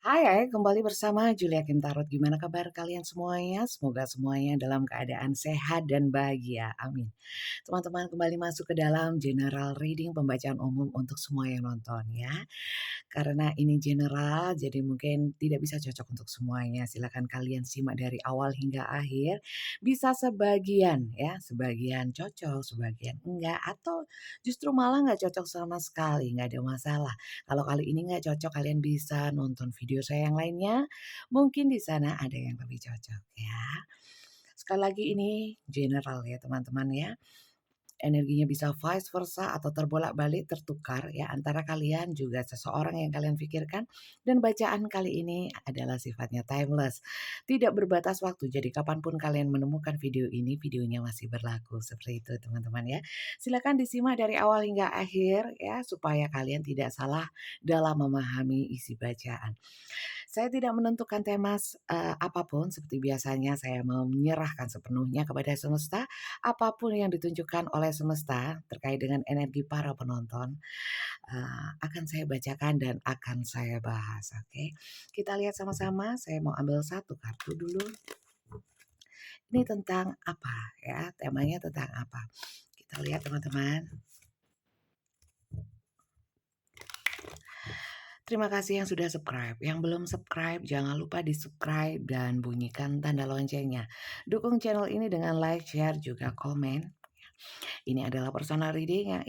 Hai, kembali bersama Julia Kintarot. Gimana kabar kalian semuanya? Semoga semuanya dalam keadaan sehat dan bahagia. Amin. Teman-teman kembali masuk ke dalam general reading pembacaan umum untuk semua yang nonton ya. Karena ini general, jadi mungkin tidak bisa cocok untuk semuanya. Silakan kalian simak dari awal hingga akhir. Bisa sebagian ya, sebagian cocok, sebagian enggak, atau justru malah nggak cocok sama sekali, nggak ada masalah. Kalau kali ini nggak cocok, kalian bisa nonton video saya yang lainnya. Mungkin di sana ada yang lebih cocok ya. Sekali lagi ini general ya teman-teman ya. Energinya bisa vice versa atau terbolak-balik, tertukar ya antara kalian juga seseorang yang kalian pikirkan, dan bacaan kali ini adalah sifatnya timeless. Tidak berbatas waktu, jadi kapanpun kalian menemukan video ini, videonya masih berlaku. Seperti itu teman-teman ya. Silakan disimak dari awal hingga akhir ya supaya kalian tidak salah dalam memahami isi bacaan. Saya tidak menentukan tema apapun seperti biasanya, saya mau menyerahkan sepenuhnya kepada semesta. Apapun yang ditunjukkan oleh semesta terkait dengan energi para penonton, akan saya bacakan dan akan saya bahas, oke. Kita lihat sama-sama, saya mau ambil satu kartu dulu. Ini tentang apa ya, temanya tentang apa? Kita lihat teman-teman. Terima kasih yang sudah subscribe. Yang belum subscribe, jangan lupa di-subscribe dan bunyikan tanda loncengnya. Dukung channel ini dengan like, share, juga komen. Ini adalah personal reading yang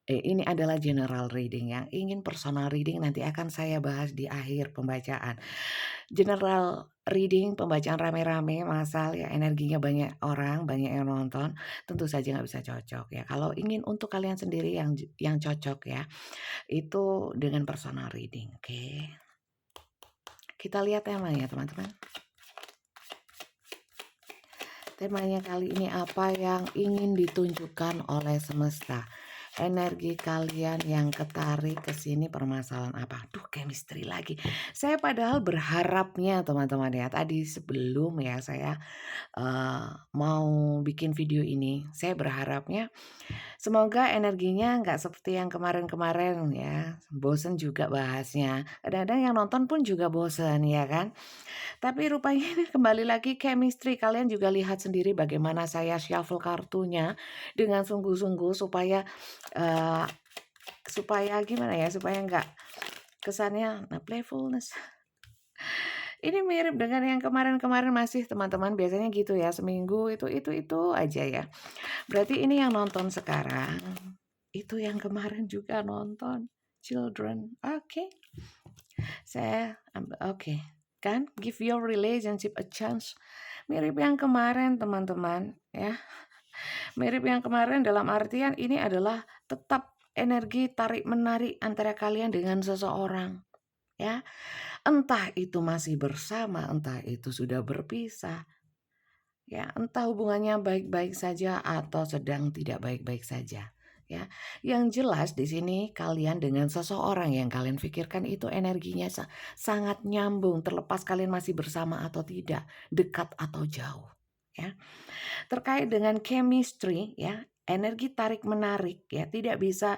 ini adalah general reading. Yang ingin personal reading nanti akan saya bahas di akhir pembacaan. General reading, pembacaan rame-rame, masal ya energinya banyak orang, banyak yang nonton, tentu saja nggak bisa cocok ya. Kalau ingin untuk kalian sendiri yang cocok ya, itu dengan personal reading, oke. Kita lihat temanya teman-teman. Temanya kali ini apa yang ingin ditunjukkan oleh semesta? Energi kalian yang ketarik ke sini permasalahan apa? Duh, chemistry lagi. Saya padahal berharapnya teman-teman ya, tadi sebelum ya saya mau bikin video ini, saya berharapnya semoga energinya nggak seperti yang kemarin-kemarin ya, bosen juga bahasnya. Kadang-kadang yang nonton pun juga bosen ya kan. Tapi rupanya ini kembali lagi chemistry, kalian juga lihat sendiri bagaimana saya shuffle kartunya dengan sungguh-sungguh eee, supaya gimana ya, supaya nggak kesannya playfulness. Ini mirip dengan yang kemarin-kemarin masih teman-teman, biasanya gitu ya, seminggu itu aja ya. Berarti ini yang nonton sekarang, itu yang kemarin juga nonton, children, oke. Oke, kan give your relationship a chance. Mirip yang kemarin teman-teman ya. Mirip yang kemarin dalam artian ini adalah tetap energi tarik-menarik antara kalian dengan seseorang ya. Entah itu masih bersama, entah itu sudah berpisah. Ya, entah hubungannya baik-baik saja atau sedang tidak baik-baik saja, ya. Yang jelas di sini kalian dengan seseorang yang kalian pikirkan itu energinya sangat nyambung, terlepas kalian masih bersama atau tidak, dekat atau jauh, ya. Terkait dengan chemistry, ya, energi tarik-menarik, ya, tidak bisa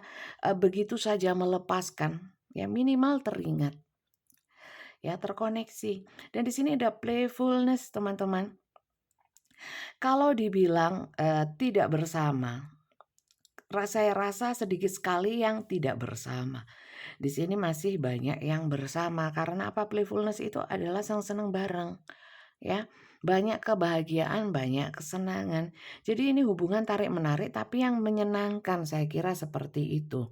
begitu saja melepaskan, ya, minimal teringat, ya, terkoneksi. Dan di sini ada playfulness, teman-teman. Kalau dibilang, tidak bersama, saya rasa sedikit sekali yang tidak bersama. Di sini masih banyak yang bersama, karena apa, playfulness itu adalah senang-senang bareng, ya. Banyak kebahagiaan, banyak kesenangan. Jadi ini hubungan tarik-menarik tapi yang menyenangkan, saya kira seperti itu.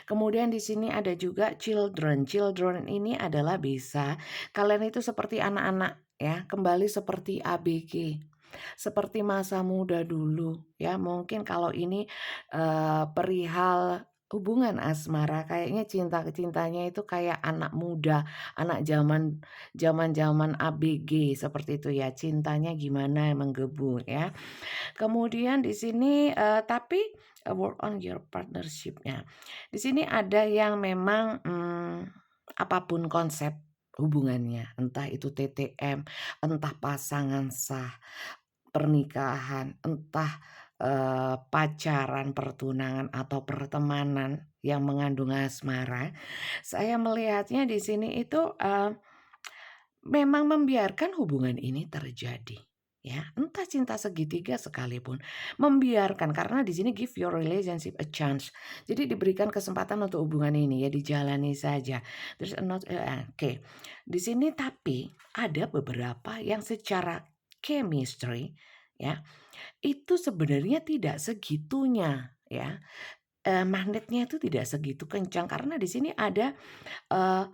Kemudian di sini ada juga children. Children ini adalah bisa kalian itu seperti anak-anak ya, kembali seperti ABG. Seperti masa muda dulu ya, mungkin kalau ini perihal hubungan asmara, kayaknya cintanya itu kayak anak muda, anak zaman-zaman ABG seperti itu ya, cintanya gimana menggebu ya. Kemudian di sini tapi work on your partnership-nya. Di sini ada yang memang apapun konsep hubungannya, entah itu TTM, entah pasangan sah, pernikahan, entah, pacaran, pertunangan, atau pertemanan yang mengandung asmara, saya melihatnya di sini itu, memang membiarkan hubungan ini terjadi. Ya, entah cinta segitiga sekalipun, membiarkan karena di sini give your relationship a chance. Jadi diberikan kesempatan untuk hubungan ini ya dijalani saja. Terus oke. Di sini tapi ada beberapa yang secara chemistry ya, itu sebenarnya tidak segitunya ya. Magnetnya itu tidak segitu kencang karena di sini eh,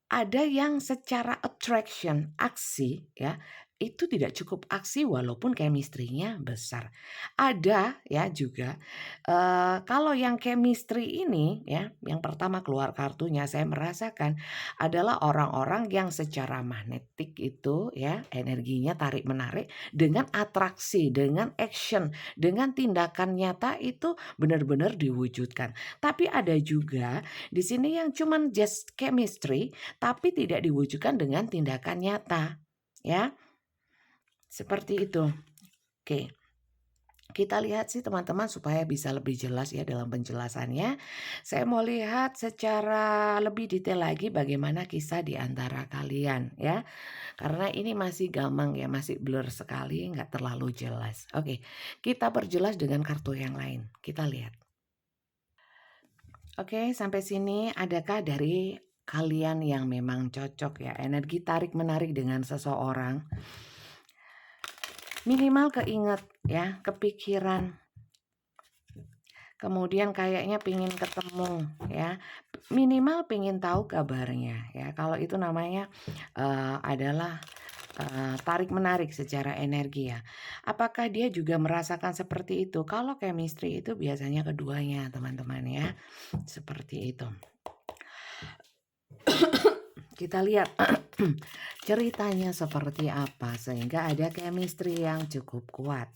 ada yang secara attraction, aksi ya, itu tidak cukup aksi walaupun chemistry-nya besar. Ada ya juga, kalau yang chemistry ini ya, yang pertama keluar kartunya saya merasakan adalah orang-orang yang secara magnetik itu ya, energinya tarik-menarik dengan atraksi, dengan action, dengan tindakan nyata itu benar-benar diwujudkan. Tapi ada juga di sini yang cuman just chemistry tapi tidak diwujudkan dengan tindakan nyata, ya. Seperti itu. Oke. Kita lihat sih teman-teman supaya bisa lebih jelas ya dalam penjelasannya. Saya mau lihat secara lebih detail lagi bagaimana kisah di antara kalian ya. Karena ini masih gamang ya, masih blur sekali, nggak terlalu jelas. Oke, kita perjelas dengan kartu yang lain. Kita lihat. Oke, sampai sini adakah dari kalian yang memang cocok ya energi tarik menarik dengan seseorang? Minimal keinget ya, kepikiran. Kemudian kayaknya pingin ketemu ya. Minimal pingin tahu kabarnya ya. Kalau itu namanya adalah tarik menarik secara energi ya. Apakah dia juga merasakan seperti itu? Kalau chemistry itu biasanya keduanya teman-teman ya. Seperti itu. Kita lihat ceritanya seperti apa sehingga ada chemistry yang cukup kuat.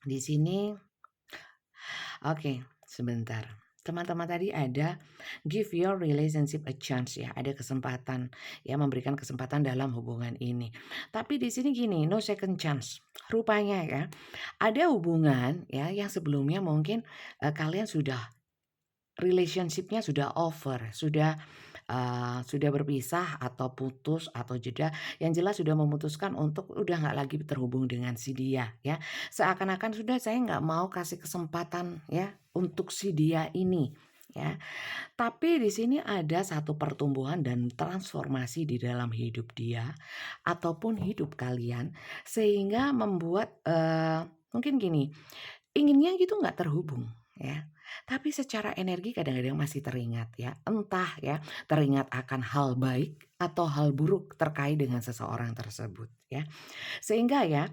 Di sini oke, sebentar. Teman-teman tadi ada give your relationship a chance ya, ada kesempatan ya memberikan kesempatan dalam hubungan ini. Tapi di sini gini, no second chance. Rupanya ya, ada hubungan ya yang sebelumnya mungkin kalian sudah relationship-nya sudah over, sudah berpisah atau putus atau jeda, yang jelas sudah memutuskan untuk udah nggak lagi terhubung dengan si dia ya. Seakan-akan sudah saya nggak mau kasih kesempatan ya untuk si dia ini ya. Tapi di sini ada satu pertumbuhan dan transformasi di dalam hidup dia ataupun hidup kalian sehingga membuat mungkin gini, inginnya gitu nggak terhubung ya, tapi secara energi kadang-kadang masih teringat ya, entah ya teringat akan hal baik atau hal buruk terkait dengan seseorang tersebut ya. Sehingga ya,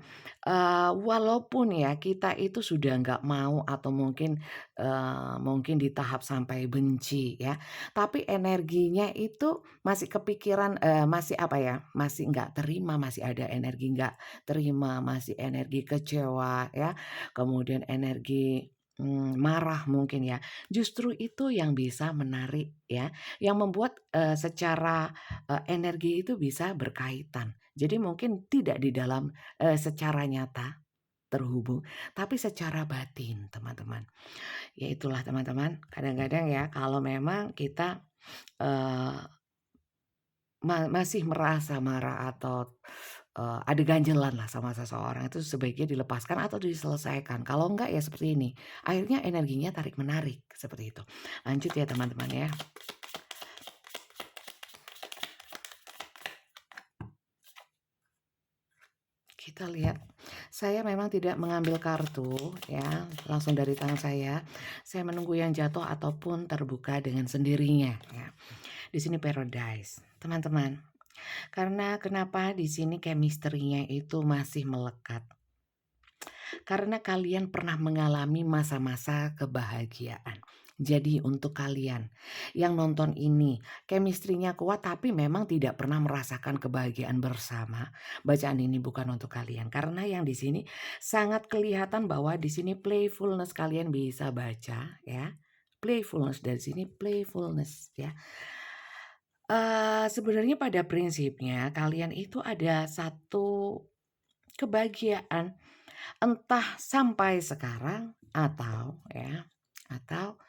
walaupun ya kita itu sudah nggak mau atau mungkin di tahap sampai benci ya, tapi energinya itu masih kepikiran, masih apa ya, masih nggak terima, masih ada energi nggak terima, masih energi kecewa ya, kemudian energi, marah mungkin ya. Justru itu yang bisa menarik ya, yang membuat, secara, energi itu bisa berkaitan. Jadi mungkin tidak di dalam secara nyata terhubung, tapi secara batin teman-teman. Ya itulah teman-teman, kadang-kadang ya kalau memang kita, eee, masih merasa marah atau, ada ganjelan lah sama seseorang itu sebaiknya dilepaskan atau diselesaikan. Kalau enggak ya seperti ini, akhirnya energinya tarik-menarik, seperti itu. Lanjut ya teman-teman ya. Kita lihat, saya memang tidak mengambil kartu ya, langsung dari tangan saya. Saya menunggu yang jatuh ataupun terbuka dengan sendirinya ya. Di sini paradise. Teman-teman, karena kenapa di sini chemistry-nya itu masih melekat? Karena kalian pernah mengalami masa-masa kebahagiaan. Jadi untuk kalian yang nonton ini, chemistry-nya kuat tapi memang tidak pernah merasakan kebahagiaan bersama. Bacaan ini bukan untuk kalian karena yang di sini sangat kelihatan bahwa di sini playfulness kalian bisa baca ya. Playfulness dari sini playfulness ya. Sebenarnya pada prinsipnya kalian itu ada satu kebahagiaan entah sampai sekarang atau ya, atau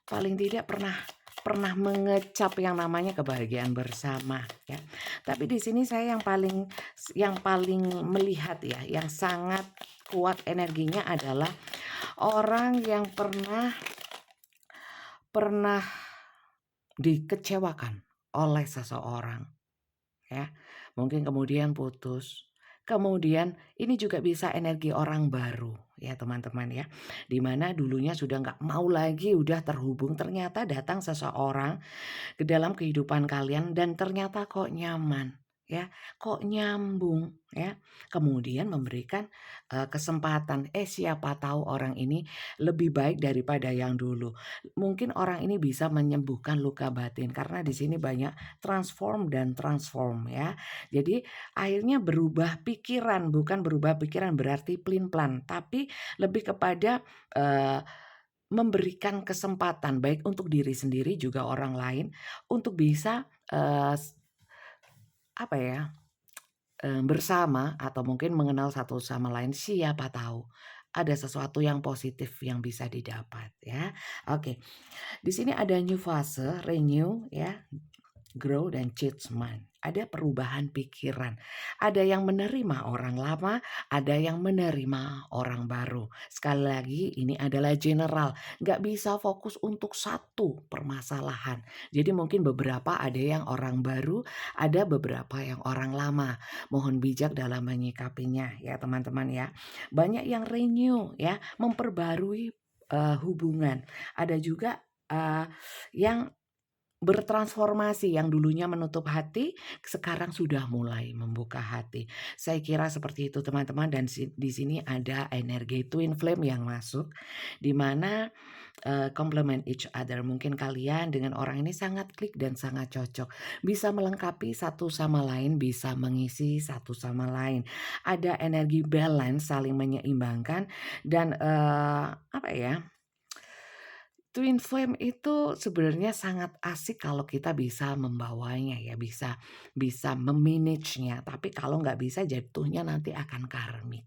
paling tidak pernah pernah mengecap yang namanya kebahagiaan bersama ya. Tapi di sini saya yang paling melihat ya, yang sangat kuat energinya adalah orang yang pernah dikecewakan oleh seseorang ya. Mungkin kemudian putus. Kemudian ini juga bisa energi orang baru ya teman-teman ya. Dimana dulunya sudah nggak mau lagi udah terhubung, ternyata datang seseorang ke dalam kehidupan kalian dan ternyata kok nyaman ya, kok nyambung ya. Kemudian memberikan kesempatan, siapa tahu orang ini lebih baik daripada yang dulu. Mungkin orang ini bisa menyembuhkan luka batin karena di sini banyak transform ya. Jadi akhirnya berubah pikiran, bukan berubah pikiran berarti plin-plan, tapi lebih kepada memberikan kesempatan baik untuk diri sendiri juga orang lain untuk bisa, apa ya, bersama atau mungkin mengenal satu sama lain, siapa tahu ada sesuatu yang positif yang bisa didapat ya. Oke, di sini ada new fase, renew ya, grow dan judgment. Ada perubahan pikiran. Ada yang menerima orang lama, ada yang menerima orang baru. Sekali lagi ini adalah general. Nggak bisa fokus untuk satu permasalahan. Jadi mungkin beberapa ada yang orang baru, ada beberapa yang orang lama. Mohon bijak dalam menyikapinya ya teman-teman ya. Banyak yang renew ya, memperbarui hubungan. Ada juga yang bertransformasi, yang dulunya menutup hati, sekarang sudah mulai membuka hati. Saya kira seperti itu teman-teman dan di sini ada energi twin flame yang masuk, di mana complement each other. Mungkin kalian dengan orang ini sangat klik dan sangat cocok. Bisa melengkapi satu sama lain, bisa mengisi satu sama lain. Ada energi balance, saling menyeimbangkan dan apa ya? Twin flame itu sebenarnya sangat asik kalau kita bisa membawanya ya, bisa memanage-nya, tapi kalau nggak bisa jatuhnya nanti akan karmik.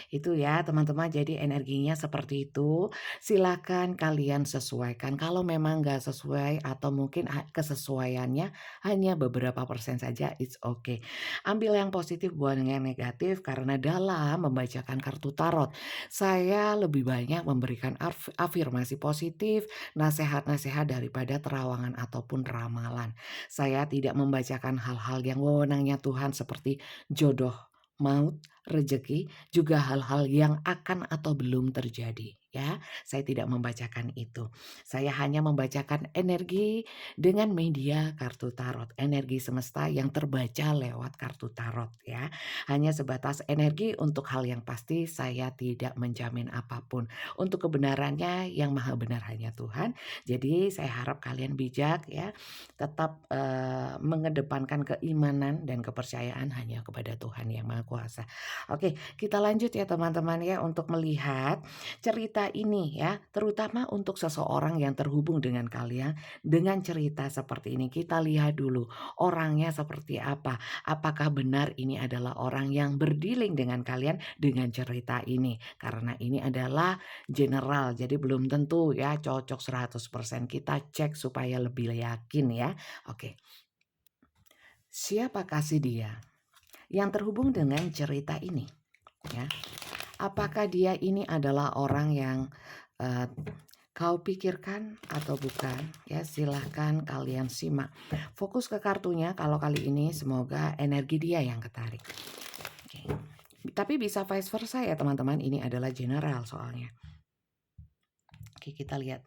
Itu ya teman-teman, jadi energinya seperti itu. Silakan kalian sesuaikan. Kalau memang nggak sesuai atau mungkin kesesuaiannya hanya beberapa persen saja, it's okay. Ambil yang positif, buang yang negatif karena dalam membacakan kartu tarot, saya lebih banyak memberikan afirmasi positif, nasihat-nasihat daripada terawangan ataupun ramalan. Saya tidak membacakan hal-hal yang wewenangnya Tuhan seperti jodoh, maut, rezeki, juga hal-hal yang akan atau belum terjadi ya. Saya tidak membacakan itu. Saya hanya membacakan energi dengan media kartu tarot, energi semesta yang terbaca lewat kartu tarot ya. Hanya sebatas energi, untuk hal yang pasti saya tidak menjamin apapun. Untuk kebenarannya yang maha benar hanya Tuhan. Jadi saya harap kalian bijak ya, tetap mengedepankan keimanan dan kepercayaan hanya kepada Tuhan yang Maha Kuasa. Oke, kita lanjut ya teman-teman ya untuk melihat cerita ini ya, terutama untuk seseorang yang terhubung dengan kalian dengan cerita seperti ini. Kita lihat dulu orangnya seperti apa. Apakah benar ini adalah orang yang berdealing dengan kalian dengan cerita ini? Karena ini adalah general, jadi belum tentu ya cocok 100%. Kita cek supaya lebih yakin ya. Oke. Siapa kasih dia yang terhubung dengan cerita ini ya? Apakah dia ini adalah orang yang kau pikirkan atau bukan? Ya, silahkan kalian simak. Fokus ke kartunya kalau kali ini semoga energi dia yang ketarik. Oke. Tapi bisa vice versa ya teman-teman, ini adalah general soalnya. Oke, kita lihat.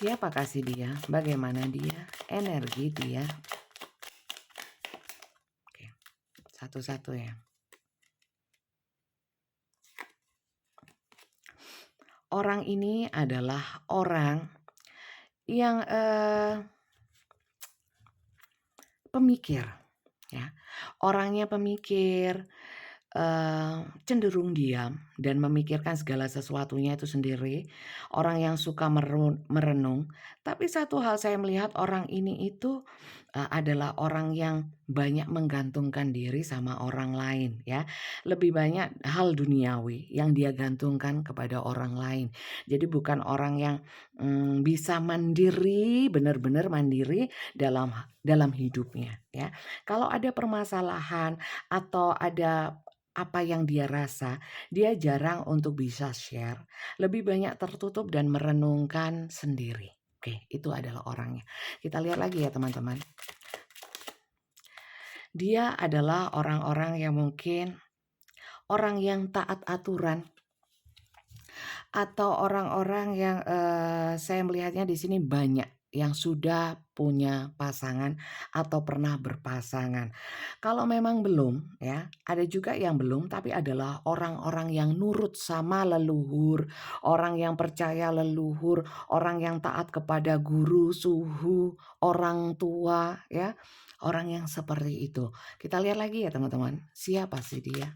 Siapa kasih dia? Bagaimana dia? Energi dia. Oke, satu-satu ya. Orang ini adalah orang yang pemikir ya. Orangnya pemikir, cenderung diam dan memikirkan segala sesuatunya itu sendiri, orang yang suka merenung. Tapi satu hal saya melihat orang ini itu, adalah orang yang banyak menggantungkan diri sama orang lain ya. Lebih banyak hal duniawi yang dia gantungkan kepada orang lain. Jadi bukan orang yang, bisa mandiri, benar-benar mandiri dalam hidupnya ya. Kalau ada permasalahan atau ada apa yang dia rasa, dia jarang untuk bisa share, lebih banyak tertutup dan merenungkan sendiri. Oke, itu adalah orangnya. Kita lihat lagi ya teman-teman. Dia adalah orang-orang yang mungkin orang yang taat aturan atau orang-orang yang, saya melihatnya di sini banyak yang sudah punya pasangan atau pernah berpasangan. Kalau memang belum ya, ada juga yang belum tapi adalah orang-orang yang nurut sama leluhur, orang yang percaya leluhur, orang yang taat kepada guru, suhu, orang tua ya, orang yang seperti itu. Kita lihat lagi ya teman-teman, siapa sih dia?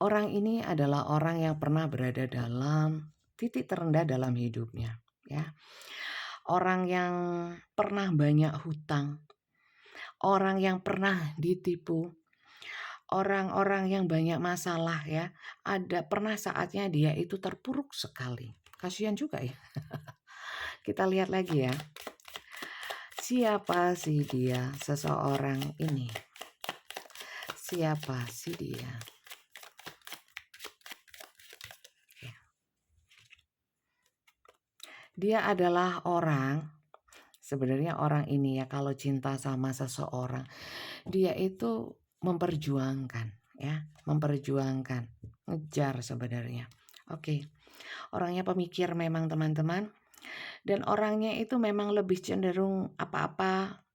Orang ini adalah orang yang pernah berada dalam titik terendah dalam hidupnya, ya. Orang yang pernah banyak hutang, orang yang pernah ditipu, orang-orang yang banyak masalah ya. Ada pernah saatnya dia itu terpuruk sekali. Kasihan juga ya. Kita lihat lagi ya. Siapa sih dia? Seseorang ini. Siapa sih dia? Dia adalah orang, sebenarnya orang ini ya kalau cinta sama seseorang, dia itu memperjuangkan ya, memperjuangkan, ngejar sebenarnya. Oke, orangnya pemikir memang teman-teman, dan orangnya itu memang lebih cenderung apa-apa,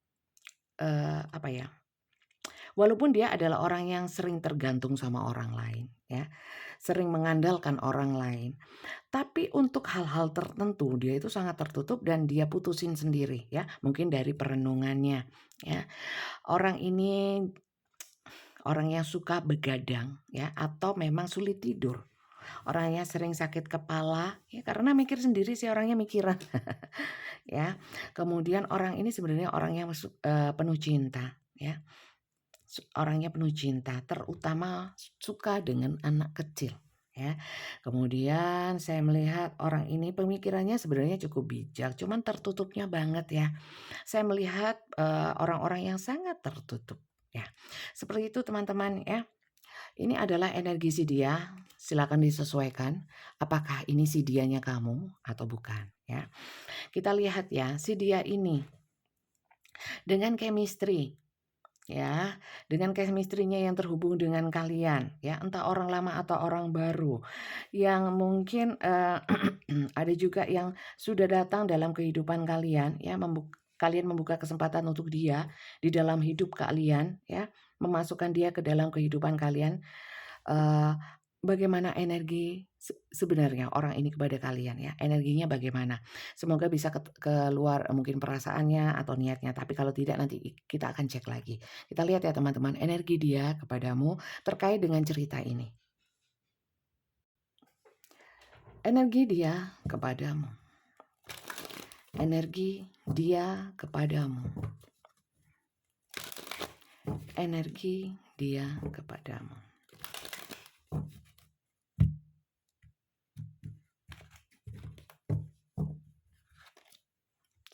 apa ya, walaupun dia adalah orang yang sering tergantung sama orang lain ya, sering mengandalkan orang lain. Tapi untuk hal-hal tertentu dia itu sangat tertutup dan dia putusin sendiri ya, mungkin dari perenungannya ya. Orang ini orang yang suka begadang ya atau memang sulit tidur. Orangnya sering sakit kepala ya karena mikir sendiri sih orangnya mikiran ya. Kemudian orang ini sebenarnya orang yang penuh cinta ya. Orangnya penuh cinta, terutama suka dengan anak kecil ya. Kemudian saya melihat orang ini pemikirannya sebenarnya cukup bijak, cuman tertutupnya banget ya. Saya melihat, orang-orang yang sangat tertutup ya. Seperti itu teman-teman ya. Ini adalah energi si dia, silakan disesuaikan apakah ini si dianya kamu atau bukan ya. Kita lihat ya, si dia ini dengan chemistry ya, dengan chemistry-nya yang terhubung dengan kalian ya, entah orang lama atau orang baru yang mungkin, ada juga yang sudah datang dalam kehidupan kalian ya, kalian membuka kesempatan untuk dia di dalam hidup kalian ya, memasukkan dia ke dalam kehidupan kalian. Eee, Bagaimana energi sebenarnya orang ini kepada kalian ya, energinya bagaimana? Semoga bisa keluar mungkin perasaannya atau niatnya, tapi kalau tidak nanti kita akan cek lagi. Kita lihat ya teman-teman, energi dia kepadamu terkait dengan cerita ini. Energi dia kepadamu. Energi dia kepadamu. Energi dia kepadamu.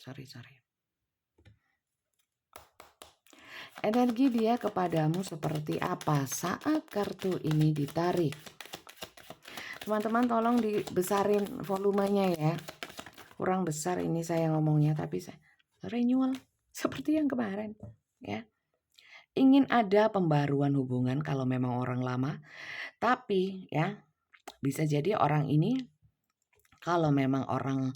Sorry. Energi dia kepadamu seperti apa saat kartu ini ditarik? Teman-teman tolong dibesarin volumenya ya. Kurang besar ini saya ngomongnya tapi saya renewal seperti yang kemarin ya. Ingin ada pembaruan hubungan kalau memang orang lama, tapi ya bisa jadi orang ini kalau memang orang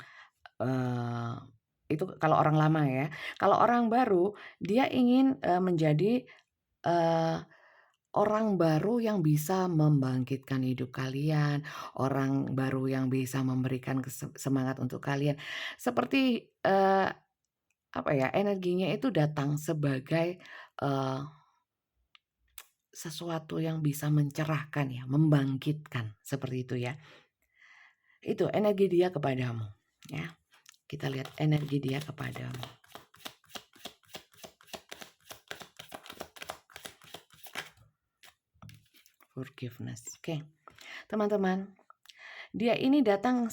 itu kalau orang lama ya. Kalau orang baru dia ingin menjadi orang baru yang bisa membangkitkan hidup kalian, orang baru yang bisa memberikan semangat untuk kalian. Seperti, apa ya, energinya itu datang sebagai, eee, sesuatu yang bisa mencerahkan ya, membangkitkan, seperti itu ya. Itu energi dia kepadamu, ya. Kita lihat energi dia kepadamu. Forgiveness. Oke. Teman-teman, dia ini datang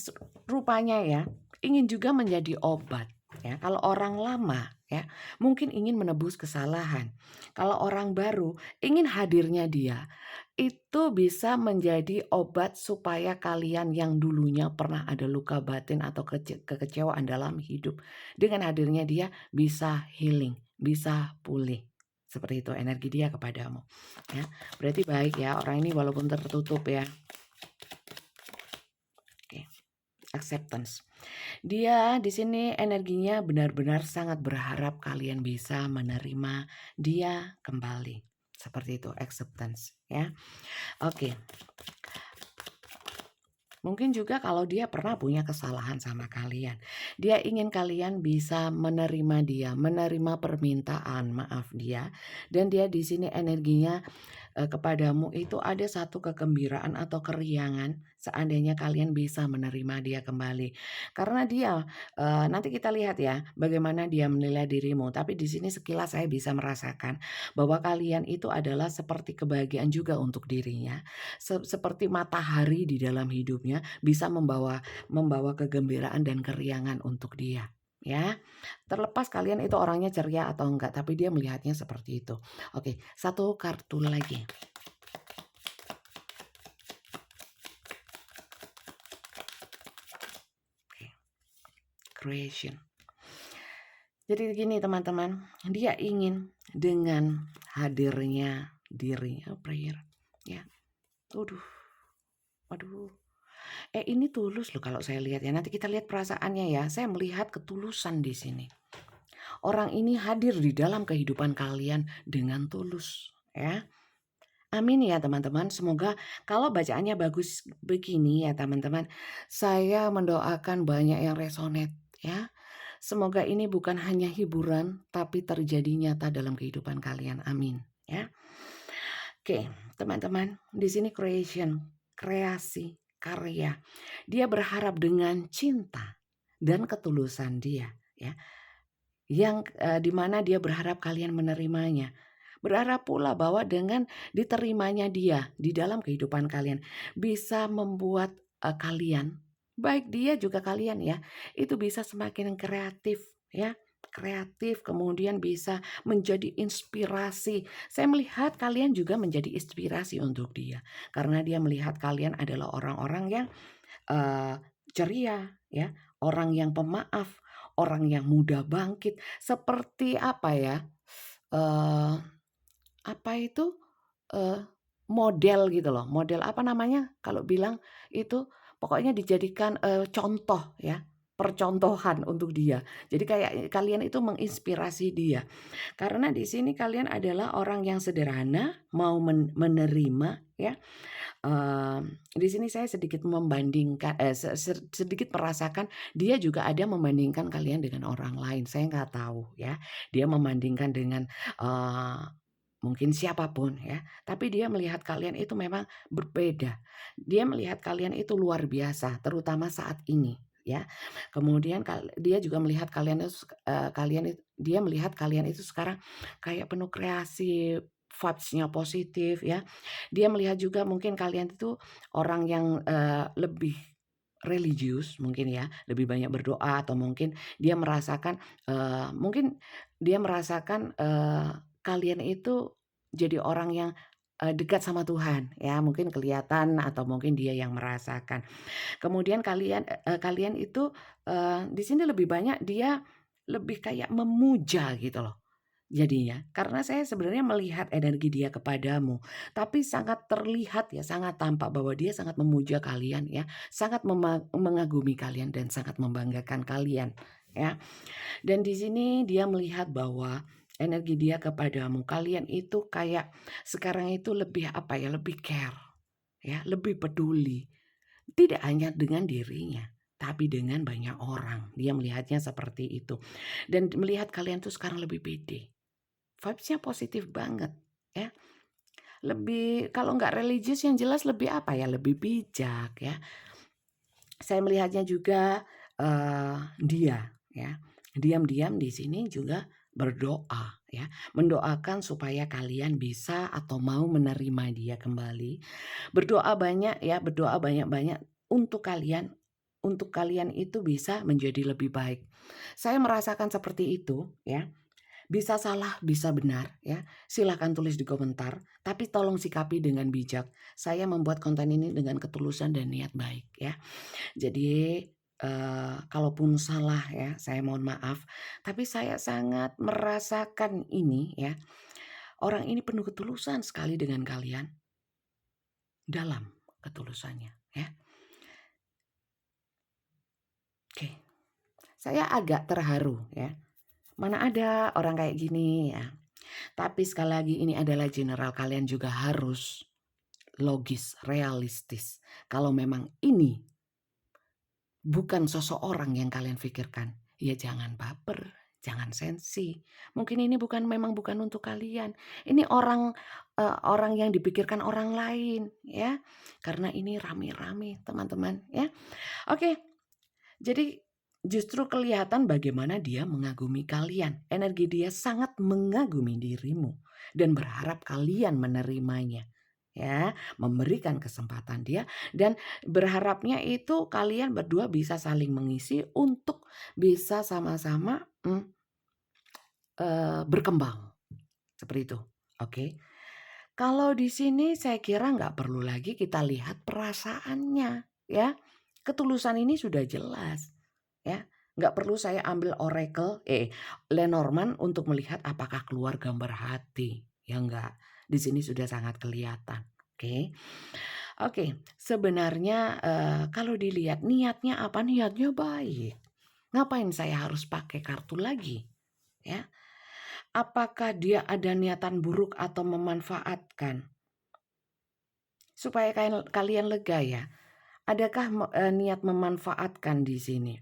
rupanya ya, ingin juga menjadi obat ya. Kalau orang lama ya, mungkin ingin menebus kesalahan. Kalau orang baru ingin hadirnya dia, itu bisa menjadi obat supaya kalian yang dulunya pernah ada luka batin atau kekecewaan dalam hidup, dengan hadirnya dia bisa healing, bisa pulih. Seperti itu energi dia kepadamu ya. Berarti baik ya, orang ini walaupun tertutup ya. Oke. Acceptance. Dia di sini energinya benar-benar sangat berharap kalian bisa menerima dia kembali. Seperti itu, acceptance ya. Oke. Mungkin juga kalau dia pernah punya kesalahan sama kalian, dia ingin kalian bisa menerima dia, menerima permintaan maaf dia, dan dia di sini energinya kepadamu itu ada satu kegembiraan atau keriangan seandainya kalian bisa menerima dia kembali. Karena dia, nanti kita lihat ya bagaimana dia menilai dirimu, tapi di sini sekilas saya bisa merasakan bahwa kalian itu adalah seperti kebahagiaan juga untuk dirinya, seperti matahari di dalam hidupnya bisa membawa kegembiraan dan keriangan untuk dia, ya. Terlepas kalian itu orangnya ceria atau enggak, tapi dia melihatnya seperti itu. Oke, satu kartu lagi. Oke. Creation. Jadi gini teman-teman, dia ingin dengan hadirnya diri, prayer ya. Waduh. Ini tulus loh kalau saya lihat ya. Nanti kita lihat perasaannya ya. Saya melihat ketulusan di sini. Orang ini hadir di dalam kehidupan kalian dengan tulus ya. Amin ya teman-teman. Semoga kalau bacaannya bagus begini ya teman-teman, saya mendoakan banyak yang resonate ya. Semoga ini bukan hanya hiburan tapi terjadi nyata dalam kehidupan kalian. Amin ya. Oke, teman-teman, di sini creation, kreasi, karya. Dia berharap dengan cinta dan ketulusan dia ya. Yang dimana dia berharap kalian menerimanya. Berharap pula bahwa dengan diterimanya dia di dalam kehidupan kalian bisa membuat kalian, baik dia juga kalian ya, itu bisa semakin kreatif ya, kreatif kemudian bisa menjadi inspirasi. Saya melihat kalian juga menjadi inspirasi untuk dia karena dia melihat kalian adalah orang-orang yang ceria ya, orang yang pemaaf, orang yang mudah bangkit, seperti apa ya? Apa itu, eee, model gitu loh, model apa namanya kalau bilang itu, pokoknya dijadikan, contoh ya, percontohan untuk dia. Jadi kayak kalian itu menginspirasi dia. Karena di sini kalian adalah orang yang sederhana, mau menerima ya, di sini saya sedikit membandingkan sedikit merasakan dia juga ada membandingkan kalian dengan orang lain, saya nggak tahu ya. Dia membandingkan dengan, eee mungkin siapapun ya, tapi dia melihat kalian itu memang berbeda. Dia melihat kalian itu luar biasa, terutama saat ini ya. Kemudian dia juga melihat kalian itu dia melihat kalian itu sekarang kayak penuh kreasi, vibes-nya positif ya. Dia melihat juga mungkin kalian itu orang yang, lebih religius mungkin ya, lebih banyak berdoa atau mungkin dia merasakan, mungkin dia merasakan, kalian itu jadi orang yang, dekat sama Tuhan ya, mungkin kelihatan atau mungkin dia yang merasakan. Kemudian kalian itu, di sini lebih banyak dia lebih kayak memuja gitu loh jadinya. Karena saya sebenarnya melihat energi dia kepadamu, tapi sangat terlihat ya, sangat tampak bahwa dia sangat memuja kalian ya, sangat mengagumi kalian dan sangat membanggakan kalian ya. Dan di sini dia melihat bahwa energi dia kepadamu. Kalian itu kayak sekarang itu lebih apa ya, lebih care, ya, lebih peduli. Tidak hanya dengan dirinya, tapi dengan banyak orang. Dia melihatnya seperti itu. Dan melihat kalian tuh sekarang lebih pede. Vibes-nya positif banget, ya. Lebih, kalau nggak religius yang jelas lebih apa ya, lebih bijak, ya. Saya melihatnya juga dia, ya, diam-diam di sini juga berdoa, ya, mendoakan supaya kalian bisa atau mau menerima dia kembali. Berdoa banyak, ya, berdoa banyak-banyak untuk kalian itu bisa menjadi lebih baik. Saya merasakan seperti itu, ya. Bisa salah, bisa benar, ya. Silahkan tulis di komentar, tapi tolong sikapi dengan bijak. Saya membuat konten ini dengan ketulusan dan niat baik, ya. Jadi, kalaupun salah, ya, saya mohon maaf, tapi saya sangat merasakan ini, ya, orang ini penuh ketulusan sekali dengan kalian, dalam ketulusannya, ya. Oke, saya agak terharu, ya. Mana ada orang kayak gini, ya. Tapi sekali lagi ini adalah general, kalian juga harus logis, realistis. Kalau memang ini bukan sosok orang yang kalian pikirkan, ya jangan baper, jangan sensi. Mungkin ini memang bukan untuk kalian. Ini orang yang dipikirkan orang lain, ya. Karena ini rame-rame, teman-teman, ya. Oke, jadi justru kelihatan bagaimana dia mengagumi kalian. Energi dia sangat mengagumi dirimu dan berharap kalian menerimanya. Ya, memberikan kesempatan dia dan berharapnya itu kalian berdua bisa saling mengisi untuk bisa sama-sama berkembang. Seperti itu. Oke. Kalau di sini saya kira nggak perlu lagi kita lihat perasaannya, ya. Ketulusan ini sudah jelas, ya. Nggak perlu saya ambil oracle, Lenormand untuk melihat apakah keluar gambar hati, ya enggak. Di sini sudah sangat kelihatan, oke. Oke, sebenarnya kalau dilihat niatnya apa? Niatnya baik. Ngapain saya harus pakai kartu lagi, ya? Apakah dia ada niatan buruk atau memanfaatkan? Supaya kalian lega, ya. Adakah niat memanfaatkan di sini?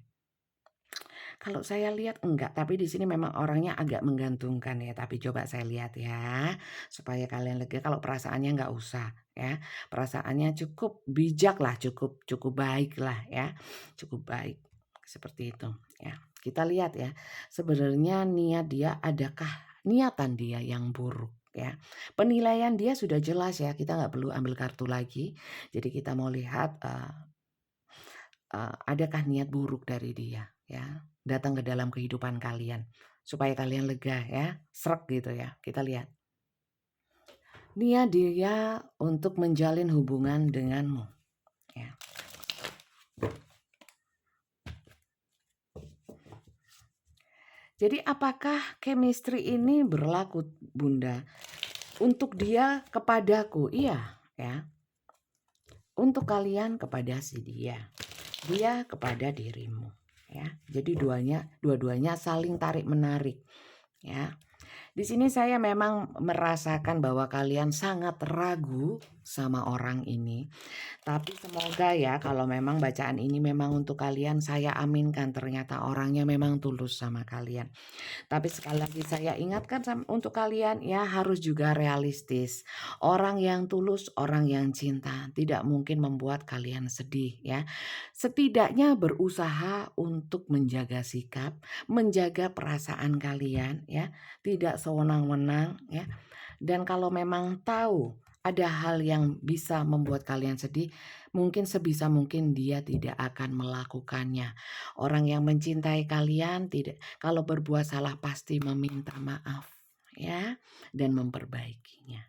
Kalau saya lihat enggak, tapi di sini memang orangnya agak menggantungkan, ya. Tapi coba saya lihat, ya, supaya kalian lega. Kalau perasaannya enggak usah, ya. Perasaannya cukup bijak lah, cukup baik lah, ya. Cukup baik. Seperti itu, ya. Kita lihat, ya. Sebenarnya adakah niatan dia yang buruk, ya. Penilaian dia sudah jelas, ya. Kita nggak perlu ambil kartu lagi. Jadi kita mau lihat adakah niat buruk dari dia, ya, datang ke dalam kehidupan kalian supaya kalian lega, ya, sreg gitu, ya. Kita lihat. Niat dia untuk menjalin hubungan denganmu, ya. Jadi apakah chemistry ini berlaku, Bunda? Untuk dia kepadaku, iya, ya. Untuk kalian kepada si dia kepada dirimu, ya. Jadi dua-duanya saling tarik menarik, ya. Di sini saya memang merasakan bahwa kalian sangat ragu sama orang ini. Tapi semoga, ya, kalau memang bacaan ini memang untuk kalian, saya aminkan ternyata orangnya memang tulus sama kalian. Tapi sekali lagi saya ingatkan untuk kalian, ya, harus juga realistis. Orang yang tulus, orang yang cinta tidak mungkin membuat kalian sedih, ya. Setidaknya berusaha untuk menjaga sikap, menjaga perasaan kalian, ya. Tidak sewenang-wenang, ya. Dan kalau memang tahu ada hal yang bisa membuat kalian sedih, mungkin sebisa mungkin dia tidak akan melakukannya. Orang yang mencintai kalian kalau berbuat salah pasti meminta maaf, ya, dan memperbaikinya.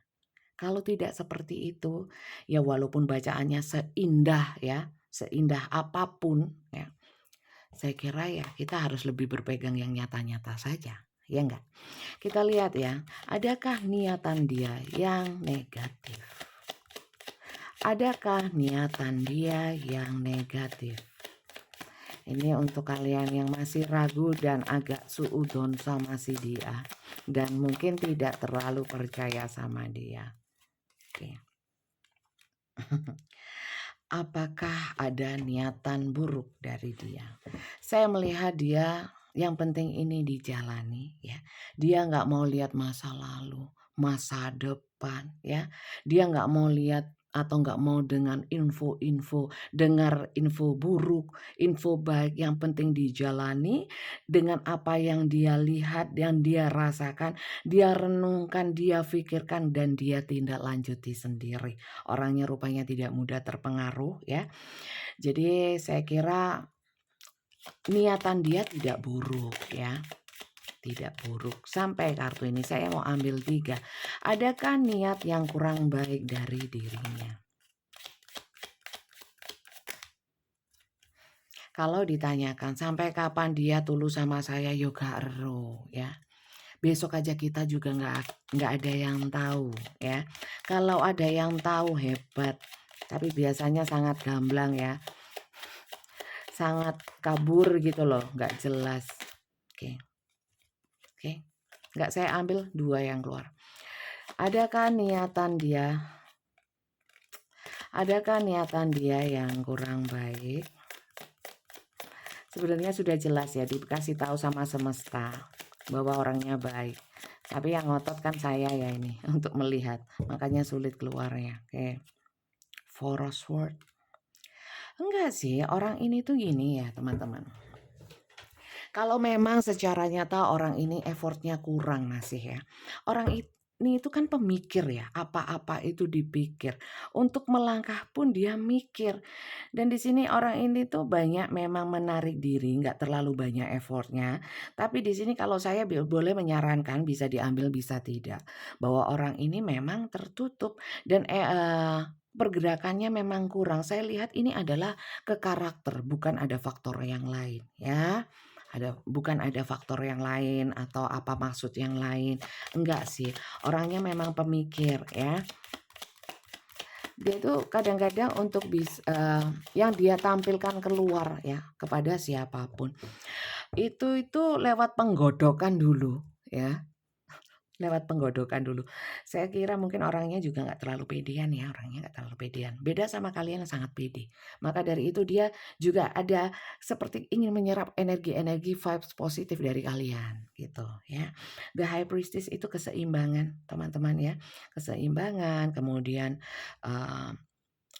Kalau tidak seperti itu, ya walaupun bacaannya seindah apapun, ya, saya kira, ya, kita harus lebih berpegang yang nyata-nyata saja, ya enggak? Kita lihat, ya, adakah niatan dia yang negatif? Adakah niatan dia yang negatif? Ini untuk kalian yang masih ragu dan agak suudzon sama si dia, dan mungkin tidak terlalu percaya sama dia. Oke. Apakah ada niatan buruk dari dia? Saya melihat dia, yang penting ini dijalani ya. Dia nggak mau lihat masa lalu, masa depan ya. Dia nggak mau lihat atau nggak mau dengan info-info, dengar info buruk, info baik, yang penting dijalani dengan apa yang dia lihat, yang dia rasakan, dia renungkan, dia pikirkan, dan dia tindak lanjuti sendiri. Orangnya rupanya tidak mudah terpengaruh ya. Jadi saya kira niatan dia tidak buruk ya. Tidak buruk. Sampai kartu ini saya mau ambil 3. Adakah niat yang kurang baik dari dirinya? Kalau ditanyakan sampai kapan dia tulus sama saya, yo gak ero ya. Besok aja kita juga nggak ada yang tahu ya. Kalau ada yang tahu hebat, tapi biasanya sangat gamblang ya. Sangat kabur gitu loh, nggak jelas. Oke. Oke. Nggak saya ambil 2 yang keluar. Adakah niatan dia yang kurang baik? Sebenarnya sudah jelas ya, dikasih tahu sama semesta bahwa orangnya baik. Tapi yang ngotot kan saya ya ini untuk melihat. Makanya sulit keluarnya. Oke. Four of Swords. Enggak sih, orang ini tuh gini ya teman-teman. Kalau memang secara nyata orang ini effortnya kurang masih ya. Orang ini itu kan pemikir ya, apa-apa itu dipikir. Untuk melangkah pun dia mikir. Dan di sini orang ini tuh banyak memang menarik diri, nggak terlalu banyak effortnya. Tapi di sini kalau saya boleh menyarankan, bisa diambil bisa tidak. Bahwa orang ini memang tertutup dan pergerakannya memang kurang. Saya lihat ini adalah ke karakter, bukan ada faktor yang lain ya. Bukan ada faktor yang lain atau apa maksud yang lain. Enggak sih, orangnya memang pemikir ya. Dia itu kadang-kadang untuk yang dia tampilkan keluar ya kepada siapapun. Itu lewat penggodokan dulu ya. Lewat penggodokan dulu. Saya kira mungkin orangnya juga nggak terlalu pedean ya, orangnya nggak terlalu pedean. Beda sama kalian yang sangat pede. Maka dari itu dia juga ada seperti ingin menyerap energi-energi vibes positif dari kalian gitu ya. The High Priestess itu keseimbangan teman-teman ya. Keseimbangan, kemudian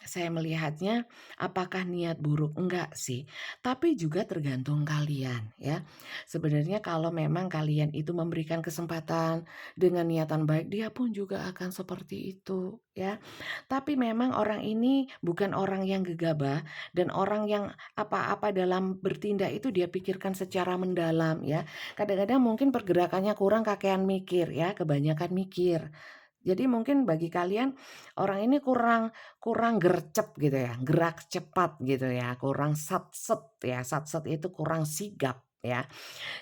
saya melihatnya apakah niat buruk? Enggak sih, tapi juga tergantung kalian ya. Sebenarnya kalau memang kalian itu memberikan kesempatan dengan niatan baik, dia pun juga akan seperti itu ya. Tapi memang orang ini bukan orang yang gegabah dan orang yang apa-apa dalam bertindak itu dia pikirkan secara mendalam ya. Kadang-kadang mungkin pergerakannya kurang, kakean mikir ya, kebanyakan mikir. Jadi mungkin bagi kalian orang ini kurang kurang gercep gitu ya, gerak cepat gitu ya, kurang satset ya, satset itu kurang sigap ya.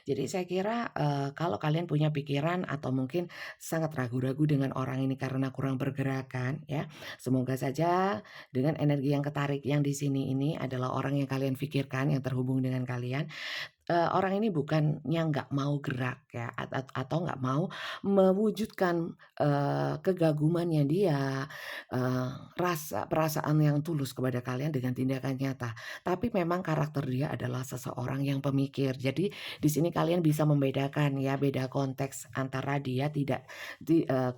Jadi saya kira, kalau kalian punya pikiran atau mungkin sangat ragu-ragu dengan orang ini karena kurang bergerakan ya, semoga saja dengan energi yang ketarik yang di sini ini adalah orang yang kalian pikirkan, yang terhubung dengan kalian. Orang ini bukannya nggak mau gerak ya, atau nggak mau mewujudkan, kegagumannya dia, perasaan yang tulus kepada kalian dengan tindakan nyata. Tapi memang karakter dia adalah seseorang yang pemikir. Jadi di sini kalian bisa membedakan ya, beda konteks antara dia tidak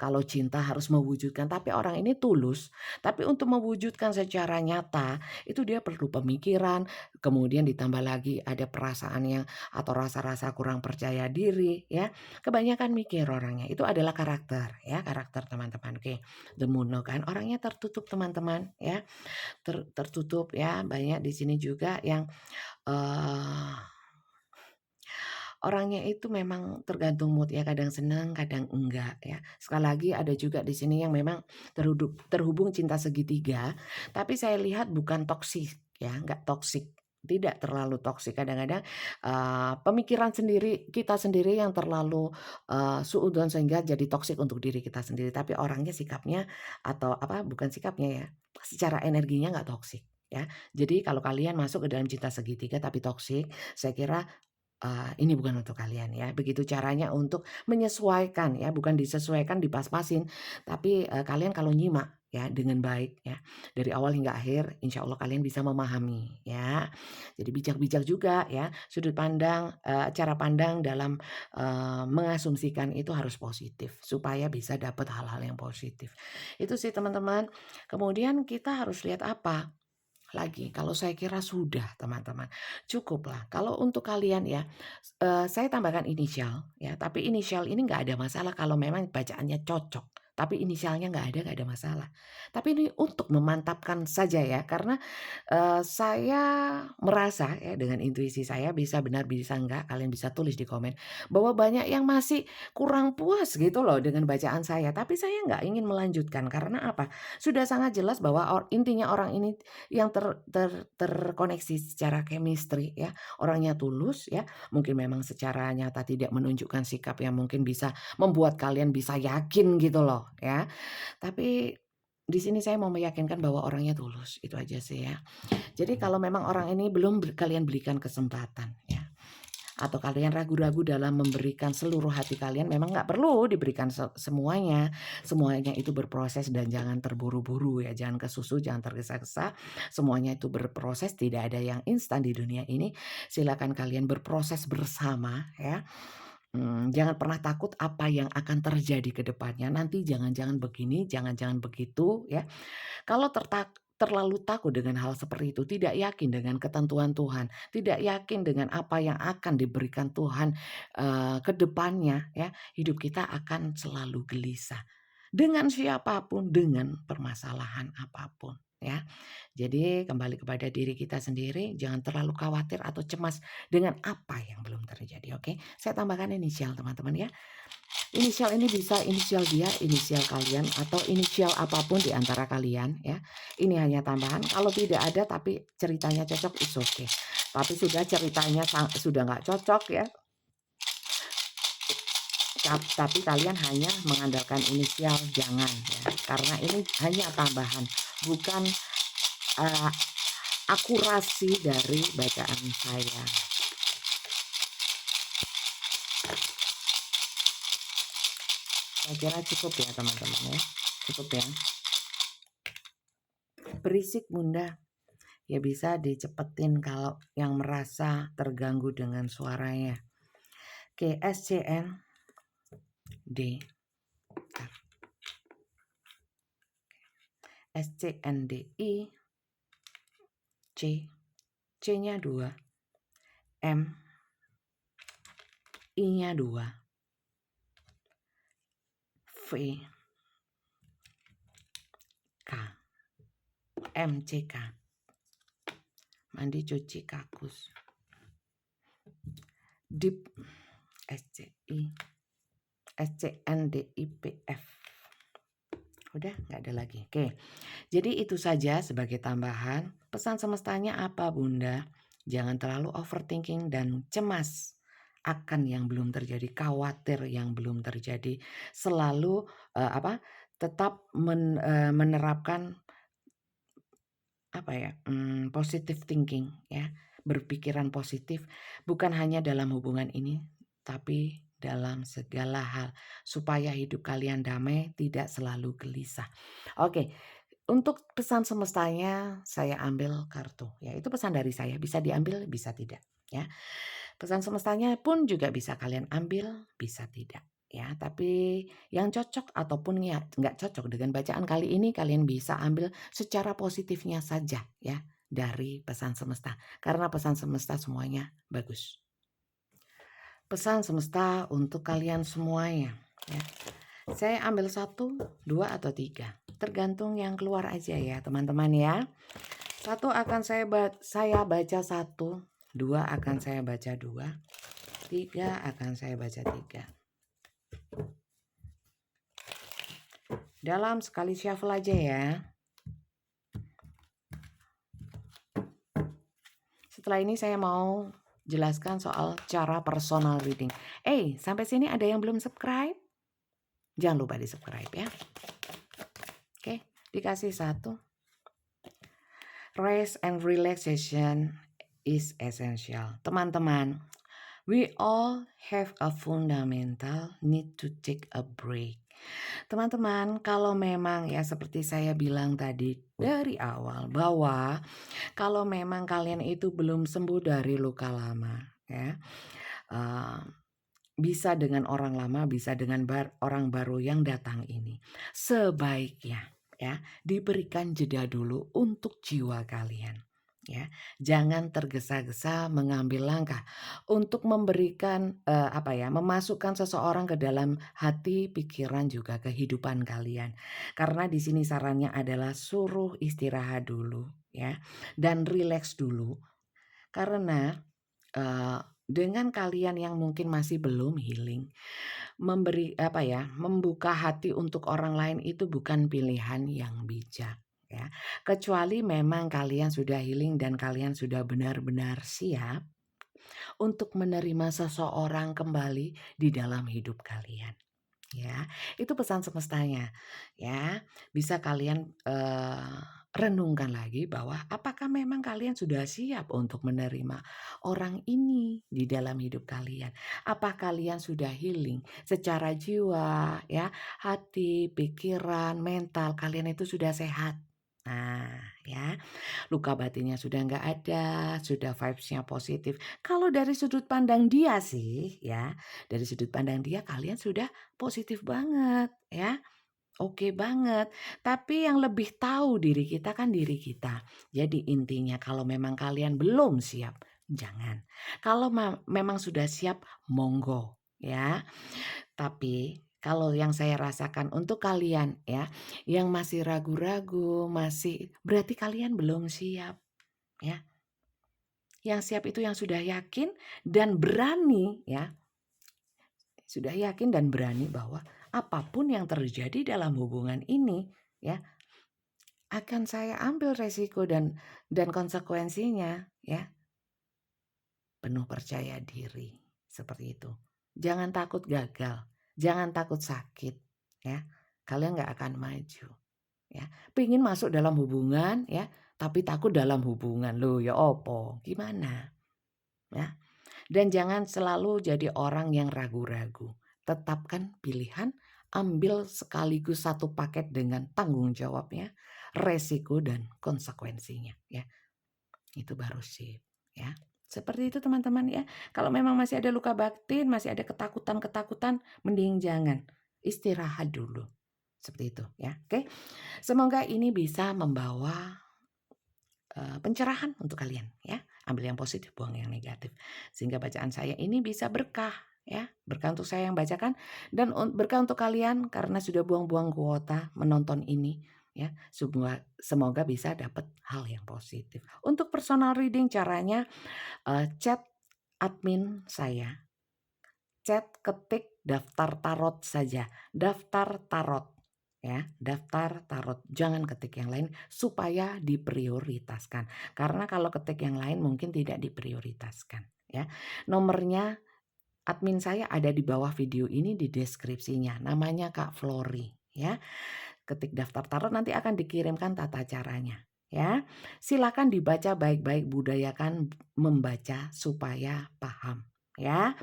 kalau cinta harus mewujudkan, tapi orang ini tulus, tapi untuk mewujudkan secara nyata, itu dia perlu pemikiran, kemudian ditambah lagi ada perasaan atau rasa-rasa kurang percaya diri ya. Kebanyakan mikir orangnya. Itu adalah karakter ya, karakter teman-teman. Oke. The Moon kan orangnya tertutup teman-teman ya. Tertutup ya. Banyak di sini juga yang orangnya itu memang tergantung mood ya, kadang senang, kadang enggak ya. Sekali lagi ada juga di sini yang memang terhubung cinta segitiga, tapi saya lihat bukan toksik ya, enggak toksik. Tidak terlalu toksik. Kadang-kadang pemikiran kita sendiri yang terlalu suudzon sehingga jadi toksik untuk diri kita sendiri. Tapi orangnya sikapnya atau apa bukan sikapnya ya, secara energinya enggak toksik ya. Jadi kalau kalian masuk ke dalam cinta segitiga tapi toksik, saya kira ini bukan untuk kalian ya. Begitu caranya untuk menyesuaikan ya, bukan disesuaikan, dipas-pasin, tapi kalian kalau nyimak ya dengan baik ya, dari awal hingga akhir, insya Allah kalian bisa memahami ya. Jadi bijak-bijak juga ya, sudut pandang, cara pandang dalam mengasumsikan itu harus positif supaya bisa dapat hal-hal yang positif. Itu sih teman-teman. Kemudian kita harus lihat apa lagi, kalau saya kira sudah teman-teman, cukuplah. Kalau untuk kalian ya, saya tambahkan inisial ya, tapi inisial ini nggak ada masalah kalau memang bacaannya cocok, tapi inisialnya nggak ada masalah. Tapi ini untuk memantapkan saja ya, karena, saya merasa ya dengan intuisi saya, bisa benar bisa enggak, kalian bisa tulis di komen, bahwa banyak yang masih kurang puas gitu loh dengan bacaan saya, tapi saya nggak ingin melanjutkan karena apa, sudah sangat jelas bahwa intinya orang ini yang terkoneksi secara chemistry ya, orangnya tulus ya, mungkin memang secara nyata tidak menunjukkan sikap yang mungkin bisa membuat kalian bisa yakin gitu loh ya. Tapi di sini saya mau meyakinkan bahwa orangnya tulus, itu aja sih ya. Jadi kalau memang orang ini belum kalian berikan kesempatan ya, atau kalian ragu-ragu dalam memberikan seluruh hati kalian, memang nggak perlu diberikan semuanya. Semuanya itu berproses dan jangan terburu-buru ya, jangan kesusu, jangan tergesa-gesa. Semuanya itu berproses, tidak ada yang instan di dunia ini. Silakan kalian berproses bersama ya. Jangan pernah takut apa yang akan terjadi ke depannya. Nanti jangan-jangan begini, jangan-jangan begitu ya. Kalau terlalu takut dengan hal seperti itu, tidak yakin dengan ketentuan Tuhan, tidak yakin dengan apa yang akan diberikan Tuhan ke depannya ya, hidup kita akan selalu gelisah. Dengan siapapun, dengan permasalahan apapun ya. Jadi kembali kepada diri kita sendiri, jangan terlalu khawatir atau cemas dengan apa yang belum terjadi, oke? Saya tambahkan inisial teman-teman ya. Inisial ini bisa inisial dia, inisial kalian, atau inisial apapun di antara kalian ya. Ini hanya tambahan, kalau tidak ada tapi ceritanya cocok, it's okay. Tapi sudah ceritanya sudah nggak cocok ya, tapi kalian hanya mengandalkan inisial, jangan ya. Karena ini hanya tambahan, bukan akurasi dari bacaan saya. Saya kira cukup ya teman-teman ya, cukup ya. Berisik bunda, ya bisa dicepetin kalau yang merasa terganggu dengan suaranya. Oke, SCN D SCNDI C, C-nya 2, M, I-nya 2, V, K, MCK, mandi cuci kakus, DIP, SCI, SCNDIPF. Udah nggak ada lagi. Oke, jadi itu saja sebagai tambahan. Pesan semestanya apa bunda? Jangan terlalu overthinking dan cemas akan yang belum terjadi, khawatir yang belum terjadi. Selalu tetap menerapkan positive thinking ya, berpikiran positif bukan hanya dalam hubungan ini tapi dalam segala hal supaya hidup kalian damai, tidak selalu gelisah. Oke, untuk pesan semestanya saya ambil kartu ya, itu pesan dari saya, bisa diambil bisa tidak ya. Pesan semestanya pun juga bisa kalian ambil, bisa tidak ya, tapi yang cocok ataupun ya nggak cocok dengan bacaan kali ini kalian bisa ambil secara positifnya saja ya dari pesan semesta, karena pesan semesta semuanya bagus. Pesan semesta untuk kalian semuanya ya. Saya ambil 1, 2 atau 3, tergantung yang keluar aja ya teman-teman ya. 1 akan saya baca 1, 2 akan saya baca 2, 3 akan saya baca 3. Dalam sekali shuffle aja ya. Setelah ini saya mau jelaskan soal cara personal reading. Sampai sini ada yang belum subscribe? Jangan lupa di subscribe ya. Oke, dikasih 1. Rest and relaxation is essential. Teman-teman, we all have a fundamental need to take a break. Teman-teman, kalau memang ya seperti saya bilang tadi dari awal bahwa kalau memang kalian itu belum sembuh dari luka lama ya, eee, bisa dengan orang lama, bisa dengan orang baru yang datang ini. Sebaiknya ya, diberikan jeda dulu untuk jiwa kalian. Ya, jangan tergesa-gesa mengambil langkah untuk memberikan apa ya, memasukkan seseorang ke dalam hati, pikiran juga kehidupan kalian. Karena di sini sarannya adalah suruh istirahat dulu ya dan rileks dulu karena dengan kalian yang mungkin masih belum healing, memberi apa ya, membuka hati untuk orang lain itu bukan pilihan yang bijak ya. Kecuali memang kalian sudah healing dan kalian sudah benar-benar siap untuk menerima seseorang kembali di dalam hidup kalian. Ya, itu pesan semestanya, ya. Bisa kalian, renungkan lagi bahwa apakah memang kalian sudah siap untuk menerima orang ini di dalam hidup kalian? Apa kalian sudah healing secara jiwa, ya, hati, pikiran, mental kalian itu sudah sehat? Nah, ya, luka batinnya sudah nggak ada, sudah vibes-nya positif. Kalau dari sudut pandang dia sih, ya, dari sudut pandang dia kalian sudah positif banget ya, oke banget. Tapi yang lebih tahu diri kita kan diri kita. Jadi intinya kalau memang kalian belum siap, jangan. Kalau memang sudah siap, monggo ya. Tapi kalau yang saya rasakan untuk kalian ya, yang masih ragu-ragu, masih berarti kalian belum siap ya. Yang siap itu yang sudah yakin dan berani ya. Sudah yakin dan berani bahwa apapun yang terjadi dalam hubungan ini ya akan saya ambil resiko dan konsekuensinya ya. Penuh percaya diri seperti itu. Jangan takut gagal, jangan takut sakit ya. Kalian nggak akan maju ya. Pengen masuk dalam hubungan ya, tapi takut dalam hubungan. Loh ya opo? Gimana? Ya. Dan jangan selalu jadi orang yang ragu-ragu. Tetapkan pilihan, ambil sekaligus satu paket dengan tanggung jawabnya, resiko dan konsekuensinya ya. Itu baru sip ya. Seperti itu teman-teman ya. Kalau memang masih ada luka batin, masih ada ketakutan-ketakutan, mending jangan. Istirahat dulu. Seperti itu ya. Oke. Semoga ini bisa membawa pencerahan untuk kalian ya. Ambil yang positif, buang yang negatif. Sehingga bacaan saya ini bisa berkah ya. Berkah untuk saya yang bacakan dan berkah untuk kalian karena sudah buang-buang kuota menonton ini ya. Semoga bisa dapat hal yang positif. Untuk personal reading caranya chat admin saya. Chat ketik daftar tarot saja. Daftar tarot. Ya, daftar tarot, jangan ketik yang lain supaya diprioritaskan. Karena kalau ketik yang lain mungkin tidak diprioritaskan, ya. Nomornya admin saya ada di bawah video ini di deskripsinya. Namanya Kak Flori, ya. Ketik daftar tarot nanti akan dikirimkan tata caranya, ya. Silakan dibaca baik-baik, budayakan membaca supaya paham, ya.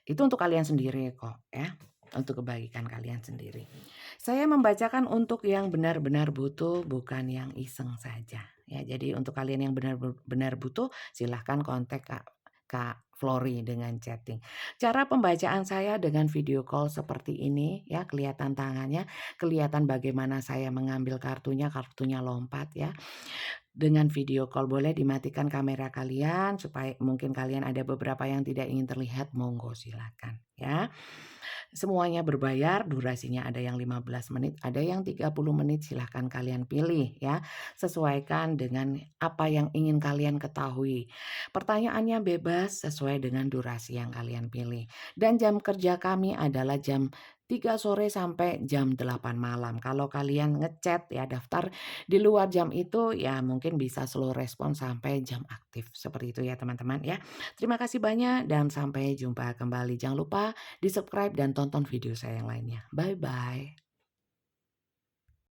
Itu untuk kalian sendiri kok, ya. Untuk kebaikan kalian sendiri. Saya membacakan untuk yang benar-benar butuh, bukan yang iseng saja. Ya, jadi untuk kalian yang benar-benar butuh, silahkan kontak Kak Flori dengan chatting. Cara pembacaan saya dengan video call seperti ini, ya, kelihatan tangannya, kelihatan bagaimana saya mengambil kartunya, kartunya lompat ya. Dengan video call boleh dimatikan kamera kalian supaya mungkin kalian ada beberapa yang tidak ingin terlihat, monggo silakan ya. Semuanya berbayar, durasinya ada yang 15 menit, ada yang 30 menit, silahkan kalian pilih ya. Sesuaikan dengan apa yang ingin kalian ketahui. Pertanyaannya bebas sesuai dengan durasi yang kalian pilih. Dan jam kerja kami adalah jam 3 sore sampai jam 8 malam. Kalau kalian ngechat ya daftar di luar jam itu ya mungkin bisa slow respon sampai jam aktif. Seperti itu ya teman-teman ya. Terima kasih banyak dan sampai jumpa kembali. Jangan lupa di-subscribe dan tonton video saya yang lainnya. Bye-bye.